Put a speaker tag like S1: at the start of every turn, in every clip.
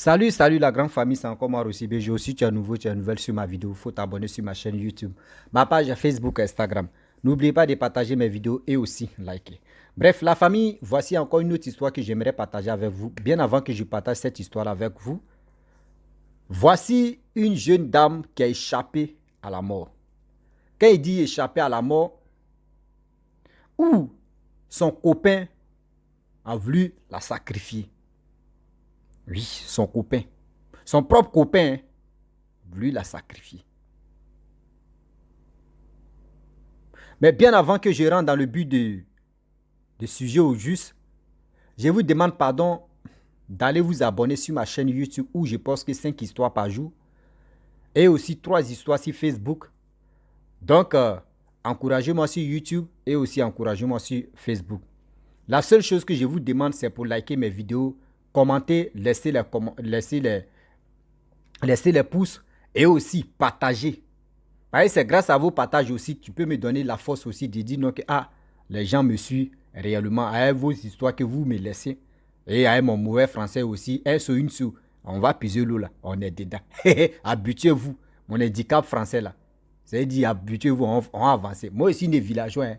S1: Salut la grande famille, c'est encore moi aussi. J'ai aussi, tu es nouveau, tu es nouvelle sur ma vidéo. Il faut t'abonner sur ma chaîne YouTube, ma page Facebook, Instagram. N'oubliez pas de partager mes vidéos et aussi liker. Bref, la famille, voici encore une autre histoire que j'aimerais partager avec vous. Bien avant que je partage cette histoire avec vous, voici une jeune dame qui a échappé à la mort. Quand il dit échapper à la mort, ou son copain a voulu la sacrifier. Oui, son copain. Son propre copain a voulu la sacrifier. Mais bien avant que je rentre dans le but de sujet au juste, je vous demande pardon d'aller vous abonner sur ma chaîne YouTube où je poste 5 histoires par jour et aussi 3 histoires sur Facebook. Donc, encouragez-moi sur YouTube et aussi encouragez-moi sur Facebook. La seule chose que je vous demande, c'est pour liker mes vidéos, commenter, laisser les pouces et aussi partager. C'est grâce à vos partages aussi que tu peux me donner la force aussi de dire non, que les gens me suivent réellement avec vos histoires que vous me laissez. Et avec mon mauvais français aussi, on va puiser l'eau là, on est dedans. Habituez-vous, mon handicap français là. C'est-à-dire, habituez-vous, on avance. Moi aussi, des villageois, hein.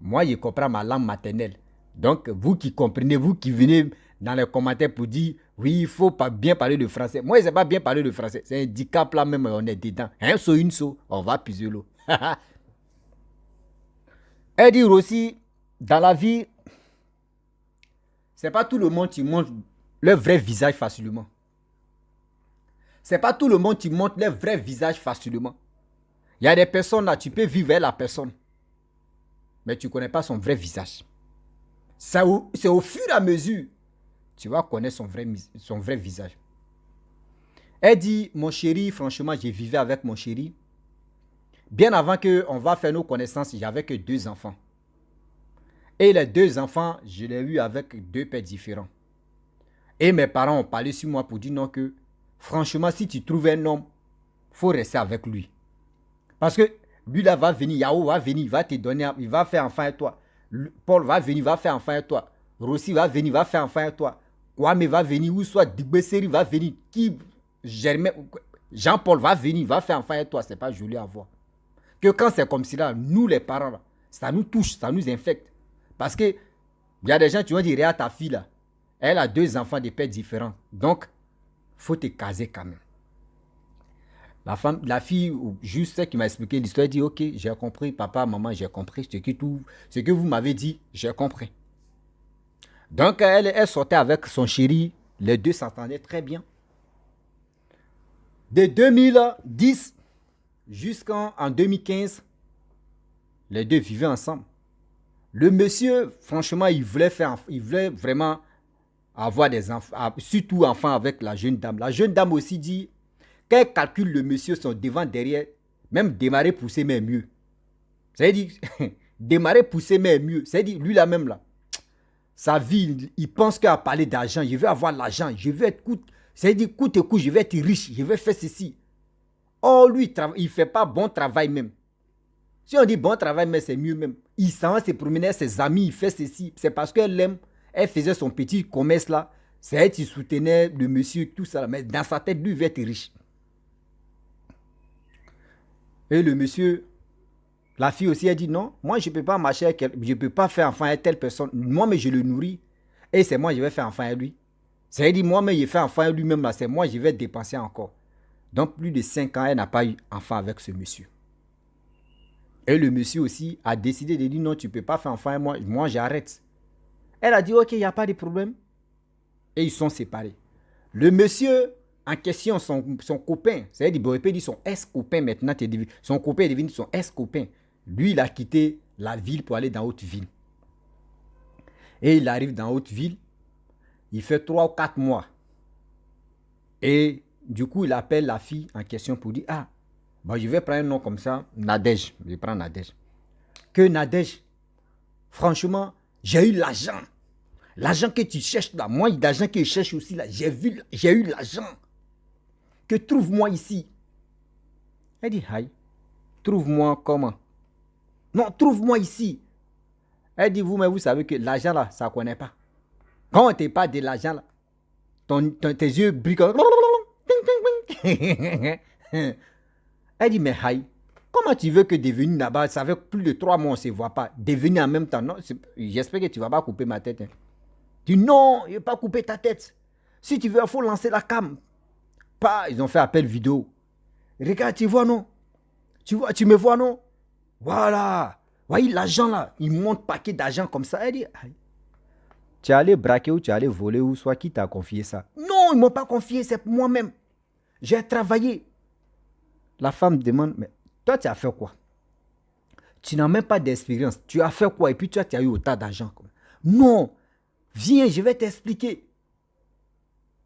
S1: Moi, je comprends ma langue maternelle. Donc, vous qui comprenez, vous qui venez dans les commentaires pour dire, oui, il faut pas bien parler le français. Moi, je ne sais pas bien parler le français. C'est un handicap là même, on est dedans. On va puiser l'eau. Et dire aussi, dans la vie, c'est pas tout le monde qui montre leur vrai visage facilement. C'est pas tout le monde qui montre leur vrai visage facilement. Il y a des personnes là, tu peux vivre avec la personne, mais tu ne connais pas son vrai visage. C'est au fur et à mesure, tu vas connaître son vrai visage. Elle dit, mon chéri, franchement, j'ai vécu avec mon chéri. Bien avant qu'on va faire nos connaissances, j'avais que 2 enfants. Et les 2 enfants, je les ai eus avec 2 pères différents. Et mes parents ont parlé sur moi pour dire non que, franchement, si tu trouves un homme, il faut rester avec lui. Parce que lui là va venir, Yahoo va venir, il va te donner, il va faire enfant avec toi. Paul va venir, va faire enfant avec toi. Rossi va venir, va faire enfant avec toi. Kwame va venir, ou soit Digbeseri va venir. Jean-Paul va venir, va faire enfant avec toi. C'est pas joli à voir. Que quand c'est comme cela, nous les parents, là, ça nous touche, ça nous infecte. Parce que il y a des gens qui vont dire, regarde ta fille là, elle a 2 enfants de pères différents. Donc, il faut te caser quand même. La fille, juste qui m'a expliqué l'histoire, elle dit, ok, j'ai compris, papa, maman, j'ai compris. Ce que vous m'avez dit, j'ai compris. Donc, elle sortait avec son chéri. Les 2 s'entendaient très bien. De 2010 jusqu'en 2015, les 2 vivaient ensemble. Le monsieur, franchement, il voulait vraiment avoir des enfants, surtout enfants avec la jeune dame. La jeune dame aussi dit, qu'elle calcule le monsieur, son devant, derrière, même démarrer, pousser, mais mieux. C'est-à-dire, démarrer, pousser, mais mieux. C'est-à-dire, lui là même là, sa vie, il pense qu'à parler d'argent, je vais avoir l'argent, je vais être c'est-à-dire, coûte et coûte, je vais être riche, je vais faire ceci. Oh, lui, il ne fait pas bon travail même. Si on dit bon travail, mais c'est mieux même. Il s'en va se promener avec ses amis, il fait ceci. C'est parce qu'elle l'aime. Elle faisait son petit commerce là. C'est elle qui soutenait le monsieur, tout ça. Mais dans sa tête, lui, il va être riche. Et le monsieur, la fille aussi, elle dit non, moi, je ne peux pas marcher avec elle. Je ne peux pas faire enfant avec telle personne. Moi, mais je le nourris. Et c'est moi, je vais faire enfant avec lui. C'est-à-dire, moi, mais je fais enfant avec lui-même là. C'est moi, je vais dépenser encore. Donc, plus de 5 ans, elle n'a pas eu enfant avec ce monsieur. Et le monsieur aussi a décidé de dire non, tu ne peux pas faire enfant avec moi j'arrête. Elle a dit ok, il n'y a pas de problème. Et ils sont séparés. Le monsieur en question, son copain, c'est-à-dire bon, il peut dire son ex-copain maintenant, son copain est devenu son ex-copain. Lui, il a quitté la ville pour aller dans haute ville. Et il arrive dans haute ville, il fait 3 ou 4 mois. Et du coup, il appelle la fille en question pour dire ah, bon, je vais prendre un nom comme ça, Nadège. Je vais prendre Nadège. Que Nadège, franchement, j'ai eu l'argent. L'argent que tu cherches là, moi, l'argent que je cherche aussi là, j'ai eu l'argent. Que trouve-moi ici. Elle dit, aïe, trouve-moi comment? Non, trouve-moi ici. Elle dit, vous, mais vous savez que l'argent là, ça ne connaît pas. Quand on ne te parle de l'argent là, tes yeux brillent. Elle dit, mais Haï, comment tu veux que devenir là-bas, ça fait plus de 3 mois, on ne se voit pas. Devenir en même temps, non, j'espère que tu ne vas pas couper ma tête. Hein. Tu dis, non, je ne vais pas couper ta tête. Si tu veux, il faut lancer la cam. Pas, ils ont fait appel vidéo. Regarde, tu vois, non? Tu me vois, non? Voilà. Voyez, l'argent là, il monte paquet d'argent comme ça. Elle dit, Aïe. Tu es allé braquer ou tu es allé voler ou soit qui t'a confié ça? Non, ils ne m'ont pas confié, c'est moi-même. J'ai travaillé. La femme demande, mais toi, tu as fait quoi? Tu n'as même pas d'expérience. Tu as fait quoi? Et puis toi, tu as eu autant d'argent. Non, viens, je vais t'expliquer.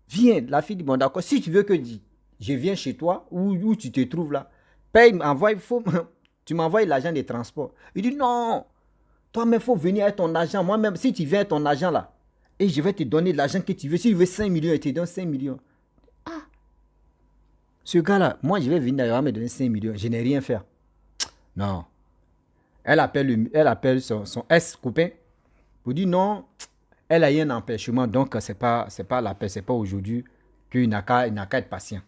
S1: Viens, la fille dit, bon d'accord, si tu veux que je vienne chez toi, où tu te trouves là, paye, envoie, tu m'envoies l'argent des transports. Il dit, non, toi-même, il faut venir avec ton argent. Moi-même, si tu viens avec ton argent là, et je vais te donner l'argent que tu veux. Si tu veux 5 millions, je te donne 5 millions. Ah, ce gars-là, moi, je vais venir, il va me donner 5 millions. Je n'ai rien fait. Non. Elle appelle son ex-copain pour dire non, elle a eu un empêchement, donc c'est pas la paix, c'est pas aujourd'hui qu'il n'a qu'à être patient.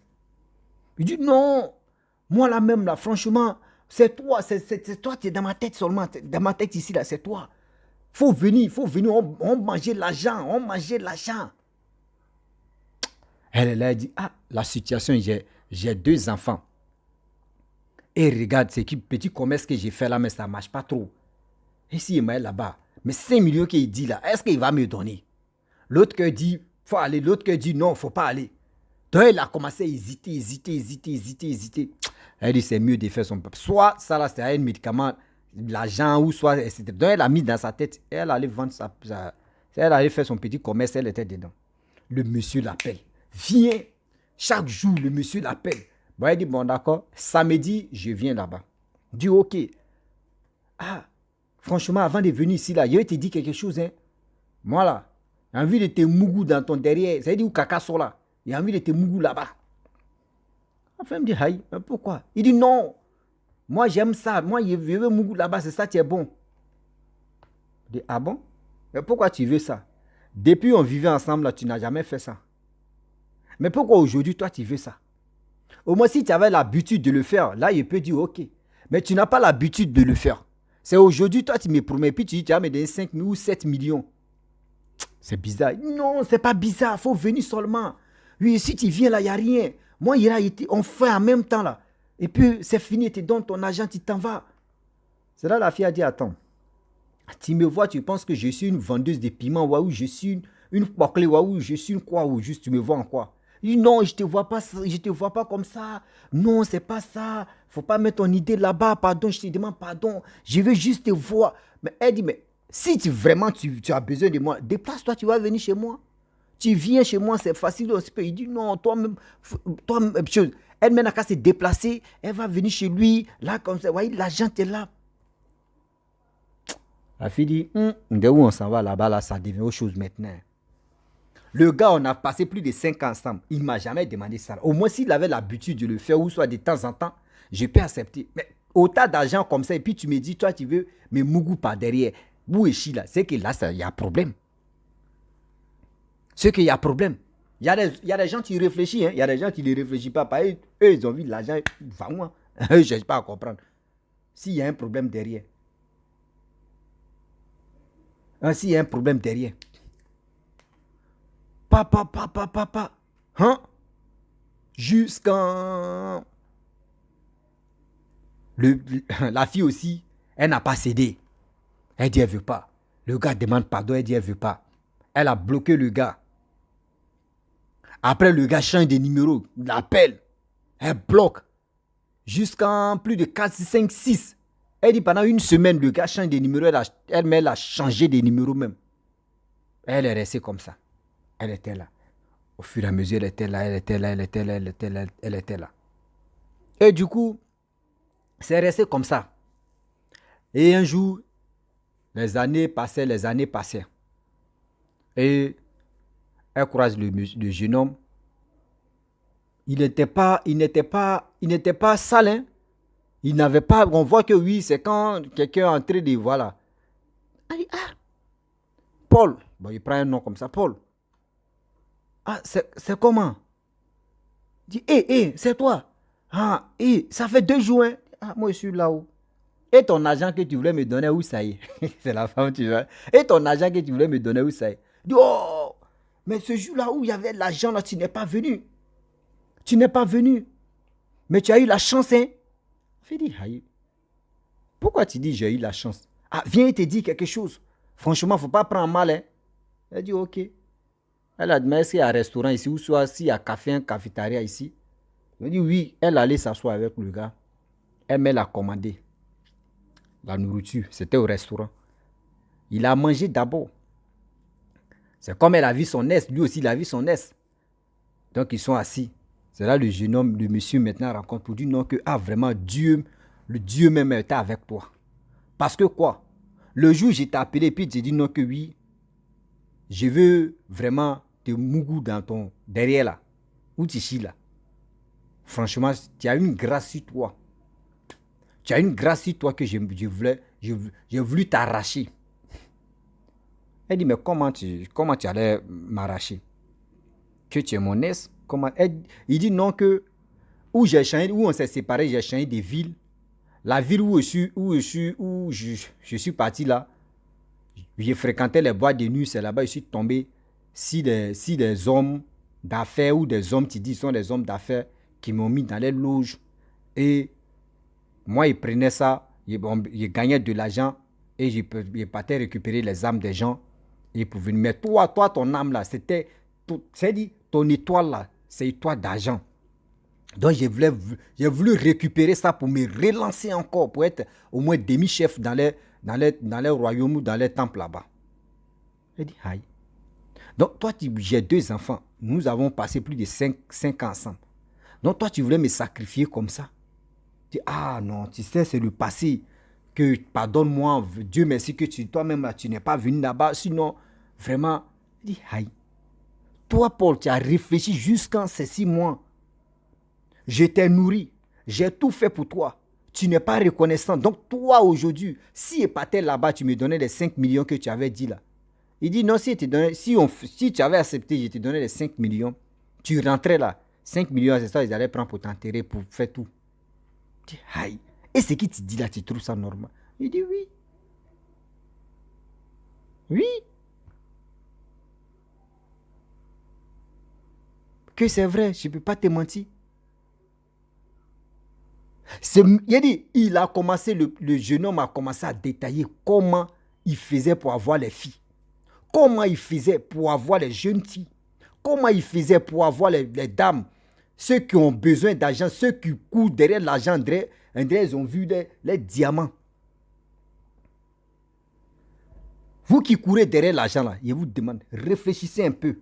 S1: Il dit non, moi là même là, franchement, c'est toi, tu es dans ma tête seulement, dans ma tête ici là, c'est toi. Faut venir, on mangeait l'argent. Elle a dit, ah, la situation, j'ai 2 enfants. Et regarde, c'est qui petit commerce que j'ai fait là, mais ça ne marche pas trop. Et si il m'a là-bas, mais 5 millions qu'il dit là, est-ce qu'il va me donner? L'autre qui dit, faut aller, l'autre qui dit, non, faut pas aller. Donc il a commencé à hésiter. Elle dit, c'est mieux de faire son peuple. Soit ça là, c'est un médicament, l'argent, ou soit, etc. Donc elle a mis dans sa tête, elle allait vendre elle allait faire son petit commerce, elle était dedans. Le monsieur l'appelle. Viens. Chaque jour, le monsieur l'appelle. Bon, elle dit, bon, d'accord, samedi, je viens là-bas. Il dit, ok. Ah, franchement, avant de venir ici, là, je vais te dire quelque chose. Hein. Moi, là, j'ai envie de te mougou dans ton derrière. Ça veut dire où caca sont là. J'ai envie de te mougou là-bas. La femme me dit, aïe, mais pourquoi? Il dit, non. Moi, j'aime ça. Moi, je veux mougou là-bas. C'est ça qui est bon. Je dis, ah bon? Mais pourquoi tu veux ça? Depuis on vivait ensemble, là, tu n'as jamais fait ça. Mais pourquoi aujourd'hui, toi, tu veux ça? Au moins, si tu avais l'habitude de le faire, là, je peux dire, ok. Mais tu n'as pas l'habitude de le faire. C'est aujourd'hui, toi, tu me promets, puis tu dis, tu vas me donner 5 ou 7 millions. C'est bizarre. Non, c'est pas bizarre, il faut venir seulement. Oui, si tu viens là, il n'y a rien. Moi, on fait en même temps là. Et puis, c'est fini, tu donnes ton argent, tu t'en vas. C'est là la fille a dit, attends. Tu me vois, tu penses que je suis une vendeuse de piments, ou je suis une poiclée, ou je suis une quoi, ou juste tu me vois en quoi? Il dit non, je te vois pas comme ça. Non, c'est pas ça. Faut pas mettre ton idée là-bas. Pardon, je te demande pardon. Je veux juste te voir. Mais elle dit, mais si vraiment tu as besoin de moi, déplace-toi, tu vas venir chez moi. Tu viens chez moi, c'est facile aussi. Il dit non, toi-même, chose. Elle n'a qu'à se déplacer. Elle va venir chez lui. Là, comme ça, vous voyez, l'argent est là. La fille dit, de où on s'en va là-bas, là, ça devient autre chose maintenant. Le gars, on a passé plus de 5 ans ensemble. Il ne m'a jamais demandé ça. Au moins, s'il avait l'habitude de le faire, ou soit de temps en temps, je peux accepter. Mais autant d'argent comme ça, et puis tu me dis, toi, tu veux me mougou par derrière. Bouéchi, là, c'est que là, il y a problème. C'est qu'il y a problème. Il y a des gens qui réfléchissent. Hein. Il y a des gens qui ne réfléchissent pas. Eux, ils ont vu l'argent. Va-moi. Eux, je ne cherche pas à comprendre. S'il y a un problème derrière. S'il y a un problème derrière. Papa. Hein? Jusqu'en... La fille aussi, elle n'a pas cédé. Elle dit elle ne veut pas. Le gars demande pardon, elle dit elle ne veut pas. Elle a bloqué le gars. Après, le gars change de numéro. Il l'appelle. Elle bloque. Jusqu'en plus de 4, 5, 6. Elle dit pendant une semaine, le gars change de numéro. Elle a changé de numéro même. Elle est restée comme ça. Elle était là. Au fur et à mesure, elle était là. Et du coup, c'est resté comme ça. Et un jour, les années passaient. Et elle croise le jeune homme. Il n'était pas sale. Hein? Il n'avait pas... On voit que oui, c'est quand quelqu'un est entré de... Voilà. Elle dit, Paul. Bon, il prend un nom comme ça, Paul. Ah, c'est comment? Il dit, c'est toi. Ah, ça fait 2 jours. Hein. Ah, moi, je suis là-haut. Et ton argent que tu voulais me donner, où ça y est? C'est la femme, tu vois. Et ton argent que tu voulais me donner, où ça y est? Il dit, oh, mais ce jour-là où il y avait l'argent, là, tu n'es pas venu. Tu n'es pas venu. Mais tu as eu la chance, hein? Je dit, aïe. Pourquoi tu dis j'ai eu la chance? Ah, viens, il te dit quelque chose. Franchement, il ne faut pas prendre mal, hein? Elle dit, ok. Elle a demandé s'il y a un restaurant ici, ou soit s'il y a un cafétéria ici. Elle dit, oui. Elle allait s'asseoir avec le gars. Elle met la commandée. La nourriture, c'était au restaurant. Il a mangé d'abord. C'est comme elle a vu son aise, lui aussi il a vu son aise. Donc ils sont assis. C'est là le jeune homme, le monsieur maintenant rencontre pour dire non que ah vraiment Dieu, le Dieu même était avec toi. Parce que quoi? Le jour où je t'ai appelé puis j'ai dit non que oui, je veux vraiment te mougou dans ton derrière là, où tu chies là. Franchement, tu as une grâce sur toi. Tu as une grâce sur toi que j'ai voulu t'arracher. Elle dit mais comment tu allais m'arracher? Que tu es mon ex? Comment? Il dit non que où on s'est séparés, j'ai changé de ville. La ville où je suis parti là, j'ai fréquenté les boîtes de nuit, c'est là-bas je suis tombé si des hommes d'affaires ou des hommes qui disent sont des hommes d'affaires qui m'ont mis dans les loges et moi ils prenaient ça, ils gagnaient de l'argent et je partais récupérer les âmes des gens et pour venir. Mais toi ton âme là, c'est dit ton étoile là, c'est une étoile d'argent. Donc, j'ai voulu récupérer ça pour me relancer encore, pour être au moins demi-chef dans les royaumes ou dans les temples là-bas. J'ai dit, aïe. Donc, toi, j'ai 2 enfants. Nous avons passé plus de 5 ans ensemble. Donc, toi, tu voulais me sacrifier comme ça. Je dis, ah non, tu sais, c'est le passé. Que pardonne-moi, Dieu merci que toi-même, tu n'es pas venu là-bas. Sinon, vraiment, je dis, aïe. Toi, Paul, tu as réfléchi jusqu'en ces 6 mois. Je t'ai nourri, j'ai tout fait pour toi. Tu n'es pas reconnaissant. Donc toi aujourd'hui, si partais là-bas, tu me donnais les 5 millions que tu avais dit là. Il dit non, si tu avais accepté, je te donnais les 5 millions, tu rentrais là. 5 millions, c'est ça, ils allaient prendre pour t'enterrer, pour faire tout. Tu dis, aïe. Et ce qui te dit là, tu trouves ça normal? Il dit oui. Oui. Que c'est vrai, je ne peux pas te mentir. Il a commencé, le jeune homme a commencé à détailler comment il faisait pour avoir les filles. Comment il faisait pour avoir les jeunes filles. Comment il faisait pour avoir les dames. Ceux qui ont besoin d'argent, ceux qui courent derrière l'argent, ils ont vu les diamants. Vous qui courez derrière l'argent là, je vous demande, réfléchissez un peu.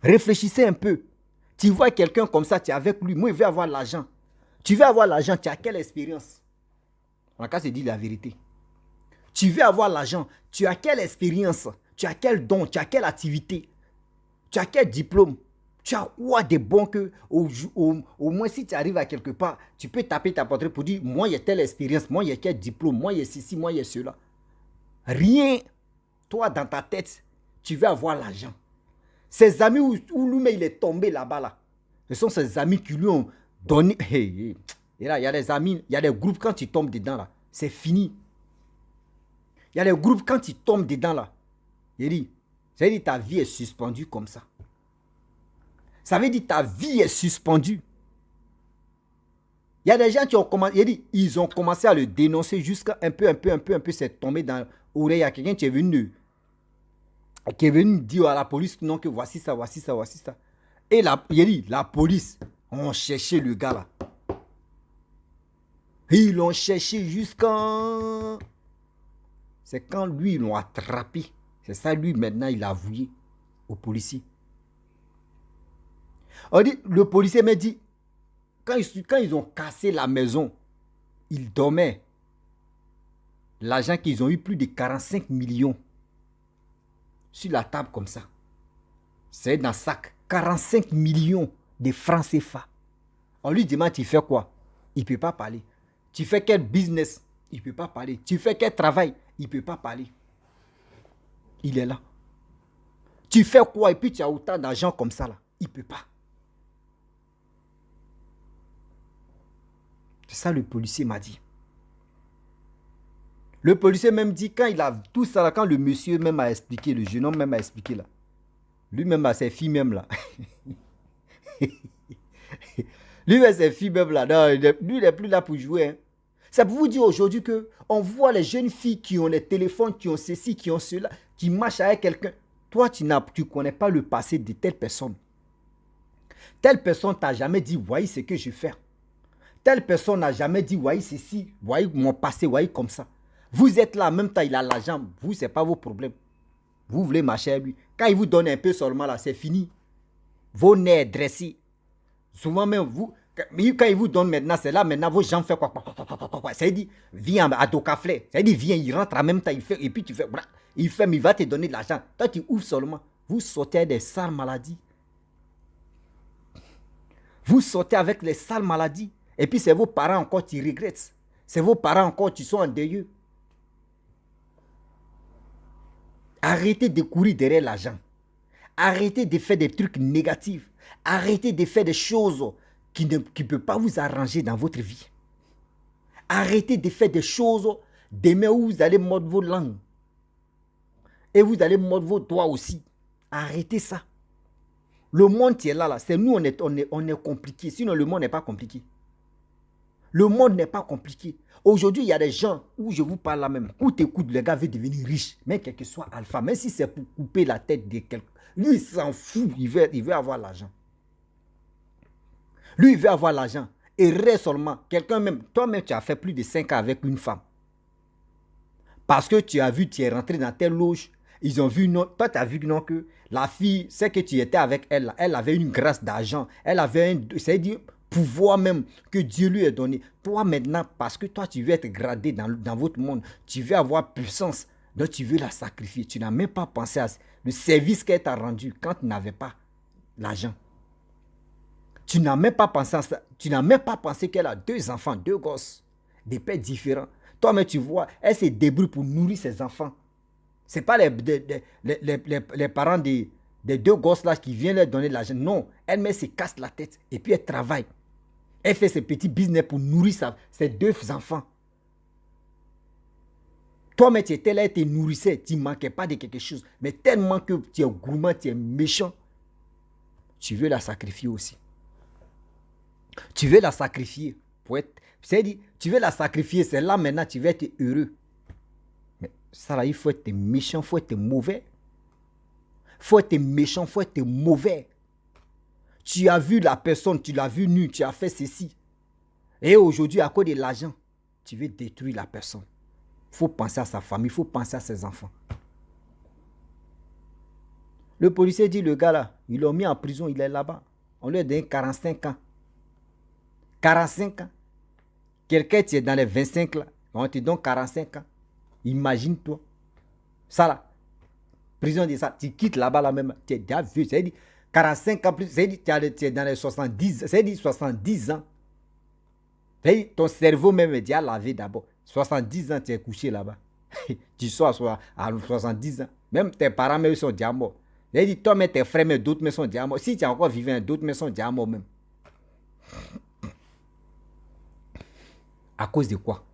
S1: Réfléchissez un peu. Tu vois quelqu'un comme ça, tu es avec lui, moi je veux avoir l'argent. Tu veux avoir l'argent, tu as quelle expérience? On a qu'à se dire la vérité. Tu veux avoir l'argent, tu as quelle expérience? Tu as quel don? Tu as quelle activité? Tu as quel diplôme? Tu as quoi de bon que, au moins si tu arrives à quelque part, tu peux taper ta poitrine pour dire, moi, il y a telle expérience, moi, il y a quel diplôme, moi, il y a ceci, moi, il y a cela. Rien. Toi, dans ta tête, tu veux avoir l'argent. Ses amis où lui-même il est tombé là-bas, là, ce sont ses amis qui lui ont donné. Et là, il y a des amis, il y a des groupes, quand tu tombes dedans, là, c'est fini. Il y a des groupes, quand tu tombes dedans, là, ça veut dire ta vie est suspendue comme ça. Ça veut dire ta vie est suspendue. Il y a des gens qui ont commencé, ils ont commencé à le dénoncer jusqu'à un peu, c'est tombé dans l'oreille. Il y a quelqu'un qui est venu dire à la police non, que voici ça. Et la police ont cherché le gars là. Ils l'ont cherché jusqu'à... C'est quand lui, ils l'ont attrapé. C'est ça, lui, maintenant, il a avoué au policier. On dit, le policier m'a dit, quand ils ont cassé la maison, ils dormaient. L'argent qu'ils ont eu, plus de 45 millions. Sur la table comme ça. C'est dans le sac. 45 millions de francs CFA. On lui demande, tu fais quoi? Il ne peut pas parler. Tu fais quel business? Il ne peut pas parler. Tu fais quel travail? Il ne peut pas parler. Il est là. Tu fais quoi et puis tu as autant d'argent comme ça là? Il ne peut pas. C'est ça le policier m'a dit. Le policier même dit, quand il a tout ça là, quand le monsieur même a expliqué, le jeune homme même a expliqué là, lui-même à ses filles même là. Lui et ses filles même là, non, lui il n'est plus là pour jouer. Hein. C'est pour vous dire aujourd'hui qu'on voit les jeunes filles qui ont les téléphones, qui ont ceci, qui ont cela, qui marchent avec quelqu'un. Toi, tu ne connais pas le passé de telle personne. Telle personne t'a jamais dit, voyez ce que je fais. Telle personne n'a jamais dit, voyez ceci, voyez mon passé, voyez comme ça. Vous êtes là, en même temps, il a l'argent. Vous, ce n'est pas vos problèmes. Vous voulez marcher avec lui. Quand il vous donne un peu seulement là, c'est fini. Vos nerfs dressés. Souvent même, vous, quand il vous donne maintenant, c'est là, maintenant, vos gens font quoi. C'est-à-dire, viens à Docaflé. C'est-à-dire, viens, il rentre en même temps, il fait, et puis tu fais, il ferme, il va te donner de l'argent. Toi, tu ouvres seulement. Vous sortez des sales maladies. Vous sortez avec les sales maladies. Et puis, c'est vos parents encore qui regrettent. C'est vos parents encore qui sont en deuil. Arrêtez de courir derrière l'argent. Arrêtez de faire des trucs négatifs. Arrêtez de faire des choses qui ne peuvent pas vous arranger dans votre vie. Arrêtez de faire des choses demain où vous allez mordre vos langues. Et vous allez mordre vos doigts aussi. Arrêtez ça. Le monde qui est là, c'est nous, on est compliqué. Sinon, le monde n'est pas compliqué. Le monde n'est pas compliqué. Aujourd'hui, il y a des gens où je vous parle là même. Où t'écoutes, le gars veut devenir riche. Mais quel que soit alpha, même si c'est pour couper la tête de quelqu'un. Lui, il s'en fout. Il veut avoir l'argent. Lui, il veut avoir l'argent. Et reste seulement. Quelqu'un même, toi-même, tu as fait plus de 5 ans avec une femme. Parce que tu as vu, tu es rentré dans telle loge. Ils ont vu, non, toi, tu as vu non, que la fille, c'est que tu étais avec elle. Elle avait une grâce d'argent. Elle avait c'est-à-dire, pouvoir même que Dieu lui a donné. Toi maintenant, parce que toi tu veux être gradé dans votre monde, tu veux avoir puissance, donc tu veux la sacrifier. Tu n'as même pas pensé à le service qu'elle t'a rendu quand tu n'avais pas l'argent. Tu n'as même pas pensé à ça. Tu n'as même pas pensé qu'elle a 2 enfants, 2 gosses, des pères différents. Toi-même tu vois, elle se débrouille pour nourrir ses enfants. Ce n'est pas les parents des 2 gosses là qui viennent leur donner de l'argent. Non, elle-même se casse la tête et puis elle travaille. Elle fait ses petits business pour nourrir ses 2 enfants. Toi-même, tu étais là et tu nourrissais. Tu ne manquais pas de quelque chose. Mais tellement que tu es gourmand, tu es méchant, tu veux la sacrifier aussi. Tu veux la sacrifier pour être... C'est-à-dire, tu veux la sacrifier, c'est là maintenant tu vas être heureux. Mais ça là, il faut être méchant, il faut être mauvais. Il faut être méchant, il faut être mauvais. Tu as vu la personne, tu l'as vu nu, tu as fait ceci. Et aujourd'hui, à cause de l'argent, tu veux détruire la personne. Il faut penser à sa famille, il faut penser à ses enfants. Le policier dit, le gars là, ils l'ont mis en prison, il est là-bas. On lui a donné 45 ans. 45 ans. Quelqu'un qui est dans les 25 là, on te donne 45 ans. Imagine-toi. Ça là, prison de ça, tu quittes là-bas là même, tu es déjà vieux, c'est-à-dire 45 ans plus, c'est-à-dire tu es dans les 70, c'est-à-dire 70 ans. C'est-à-dire ton cerveau même est déjà lavé d'abord. 70 ans, tu es couché là-bas. Tu sors à 70 ans. Même tes parents même sont déjà morts. C'est-à-dire toi, mais tes frères, mais d'autres mais sont déjà morts. Si tu es encore vivant, d'autres mais sont déjà morts même. À cause de quoi?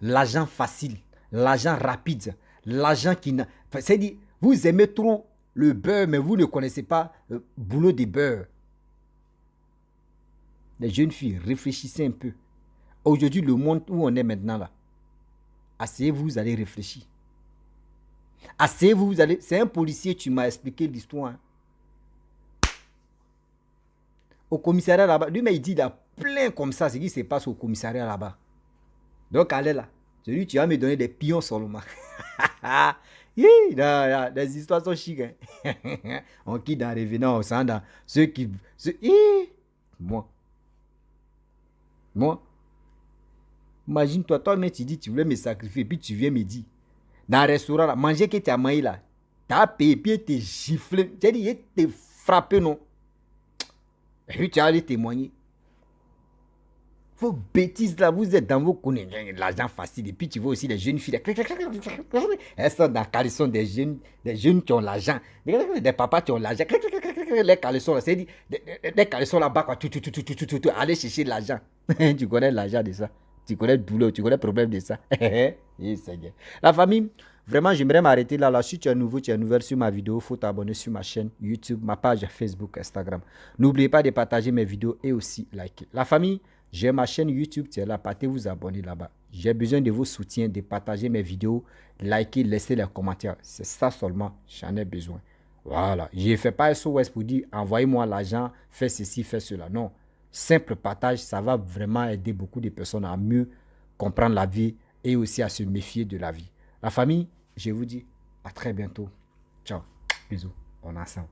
S1: L'argent facile, l'argent rapide, l'argent qui n'a... C'est-à-dire, vous aimez trop le beurre, mais vous ne connaissez pas le boulot du beurre. Les jeunes filles, réfléchissez un peu. Aujourd'hui, le monde où on est maintenant là, asseyez-vous, vous allez réfléchir. Asseyez-vous, vous allez... C'est un policier, tu m'as expliqué l'histoire. Hein. Au commissariat là-bas, lui, mais il dit, il a plein comme ça, ce qui se passe au commissariat là-bas. Donc, allez là. Celui, tu vas me donner des pions seulement. Les histoires sont chics. Hein. On quitte en revenant, on sent dans ceux qui... Moi, imagine-toi, toi-même, tu dis, tu voulais me sacrifier, puis tu viens me dire, dans un restaurant, là, manger que tu as mangé là, tu as payé, puis tu es giflé, tu as dit, il t'es frappé, non? Et puis tu as allé témoigner. Vos bêtises là, vous êtes dans vos connaissances, l'argent facile. Et puis tu vois aussi les jeunes filles. Elles sont dans les caleçons des jeunes qui ont l'argent. Des papas qui ont l'argent. Les caleçons là, c'est dit, les caleçons là-bas, quoi. Allez chercher de l'argent. Tu connais l'argent de ça. Tu connais le boulot, tu connais le problème de ça. La famille, vraiment, j'aimerais m'arrêter là. Si tu es nouveau, tu es nouvelle sur ma vidéo, il faut t'abonner sur ma chaîne YouTube, ma page Facebook, Instagram. N'oubliez pas de partager mes vidéos et aussi liker. La famille, j'ai ma chaîne YouTube, tu es là, partez vous abonner là-bas. J'ai besoin de vos soutiens, de partager mes vidéos, liker, laisser les commentaires. C'est ça seulement, j'en ai besoin. Voilà, je ne fais pas SOS pour dire envoyez-moi l'argent, fais ceci, fais cela. Non, simple partage, ça va vraiment aider beaucoup de personnes à mieux comprendre la vie et aussi à se méfier de la vie. La famille, je vous dis à très bientôt. Ciao, bisous, on est ensemble.